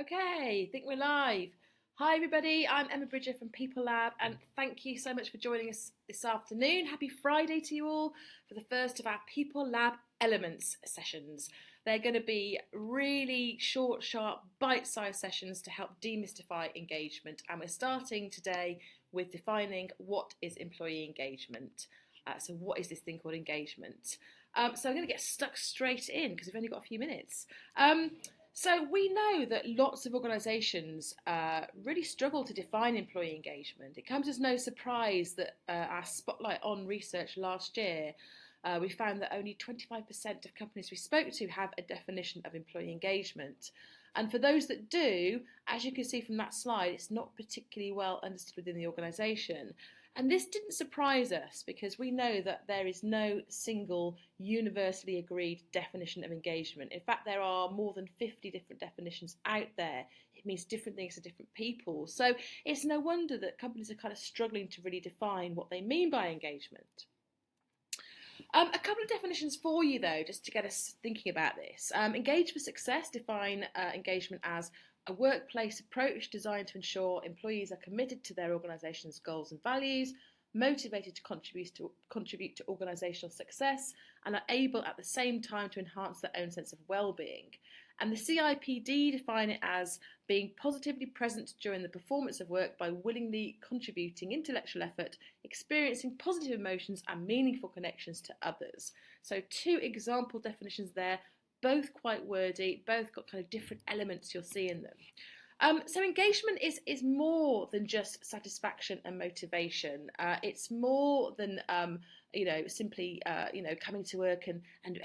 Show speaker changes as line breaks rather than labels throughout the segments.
Okay, I think we're live. Hi, everybody. I'm Emma Bridger from People Lab, and thank you so much for joining us this afternoon. Happy Friday to you all for the first of our People Lab Elements sessions. They're going to be really short, sharp, bite-sized sessions to help demystify engagement, and we're starting today with defining what is employee engagement. So what is this thing called engagement? So I'm going to get stuck straight in because we've only got a few minutes. So we know that lots of organisations really struggle to define employee engagement. It comes as no surprise that our Spotlight on research last year, we found that only 25% of companies we spoke to have a definition of employee engagement. And for those that do, as you can see from that slide, it's not particularly well understood within the organisation. And this didn't surprise us because we know that there is no single universally agreed definition of engagement. In fact, there are more than 50 different definitions out there. It means different things to different people. So it's no wonder that companies are kind of struggling to really define what they mean by engagement. A couple of definitions for you, though, just to get us thinking about this. Engage for Success define engagement as a workplace approach designed to ensure employees are committed to their organisation's goals and values, motivated to contribute to organisational success, and are able at the same time to enhance their own sense of well-being. And the CIPD define it as being positively present during the performance of work by willingly contributing intellectual effort, experiencing positive emotions and meaningful connections to others. So 2 example definitions there, both quite wordy, both got kind of different elements you'll see in them. So engagement is more than just satisfaction and motivation. It's more than simply coming to work and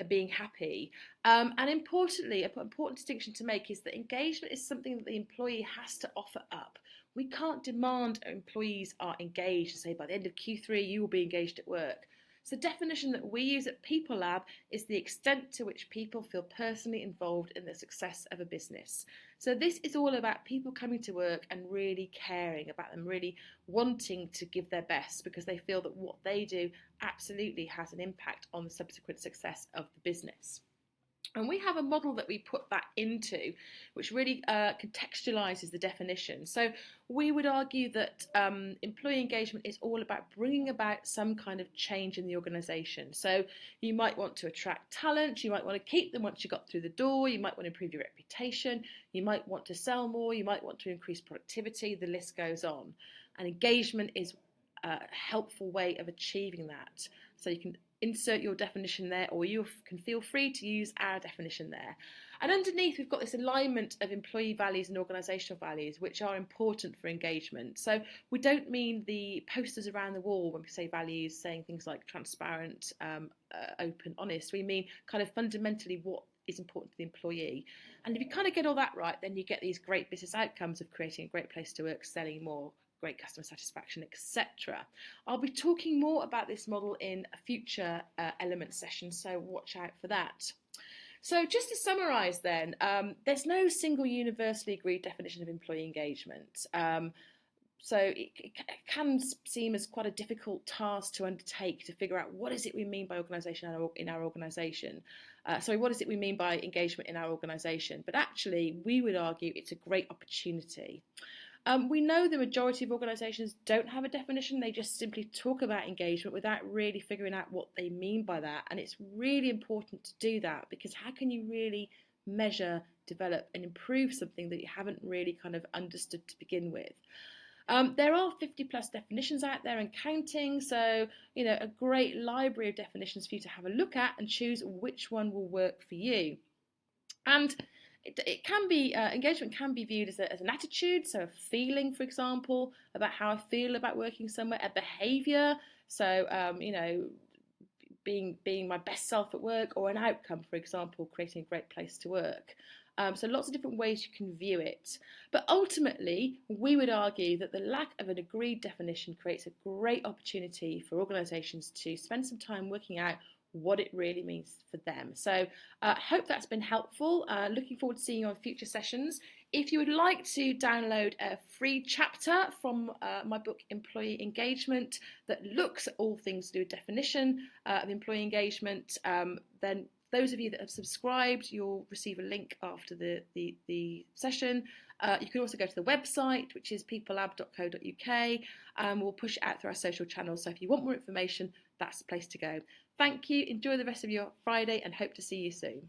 being happy. And importantly, an important distinction to make is that engagement is something that the employee has to offer up. We can't demand employees are engaged and say by the end of Q3 you will be engaged at work. So the definition that we use at People Lab is the extent to which people feel personally involved in the success of a business. So this is all about people coming to work and really caring about them, really wanting to give their best because they feel that what they do absolutely has an impact on the subsequent success of the business. And we have a model that we put that into, which really contextualises the definition. So we would argue that employee engagement is all about bringing about some kind of change in the organisation. So you might want to attract talent, you might want to keep them once you got through the door, you might want to improve your reputation, you might want to sell more, you might want to increase productivity, the list goes on. And engagement is a helpful way of achieving that. So you can insert your definition there, or you can feel free to use our definition there. And underneath we've got this alignment of employee values and organisational values which are important for engagement. So we don't mean the posters around the wall when we say values, saying things like transparent, open, honest. We mean kind of fundamentally what is important to the employee. And if you kind of get all that right, then you get these great business outcomes of creating a great place to work, selling more, great customer satisfaction, etc. I'll be talking more about this model in a future element session, so watch out for that. So just to summarise then, there's no single universally agreed definition of employee engagement. So it can seem as quite a difficult task to undertake to figure out what is it we mean by organisation in our organisation. What is it we mean by engagement in our organisation? But actually, we would argue it's a great opportunity. We know the majority of organisations don't have a definition, they just simply talk about engagement without really figuring out what they mean by that. And it's really important to do that because how can you really measure, develop and improve something that you haven't really kind of understood to begin with? There are 50 plus definitions out there and counting, so a great library of definitions for you to have a look at and choose which one will work for you. And it can be, engagement can be viewed as an attitude, so a feeling, for example, about how I feel about working somewhere, a behaviour, so, being my best self at work, or an outcome, for example, creating a great place to work. So lots of different ways you can view it. But ultimately, we would argue that the lack of an agreed definition creates a great opportunity for organisations to spend some time working out what it really means for them. So hope that's been helpful. Looking forward to seeing you on future sessions. If you would like to download a free chapter from my book Employee Engagement that looks at all things to do with definition of employee engagement, then Those of you that have subscribed, you'll receive a link after the session. You can also go to the website, which is peoplelab.co.uk, and we'll push it out through our social channels. So if you want more information, that's the place to go. Thank you. Enjoy the rest of your Friday and hope to see you soon.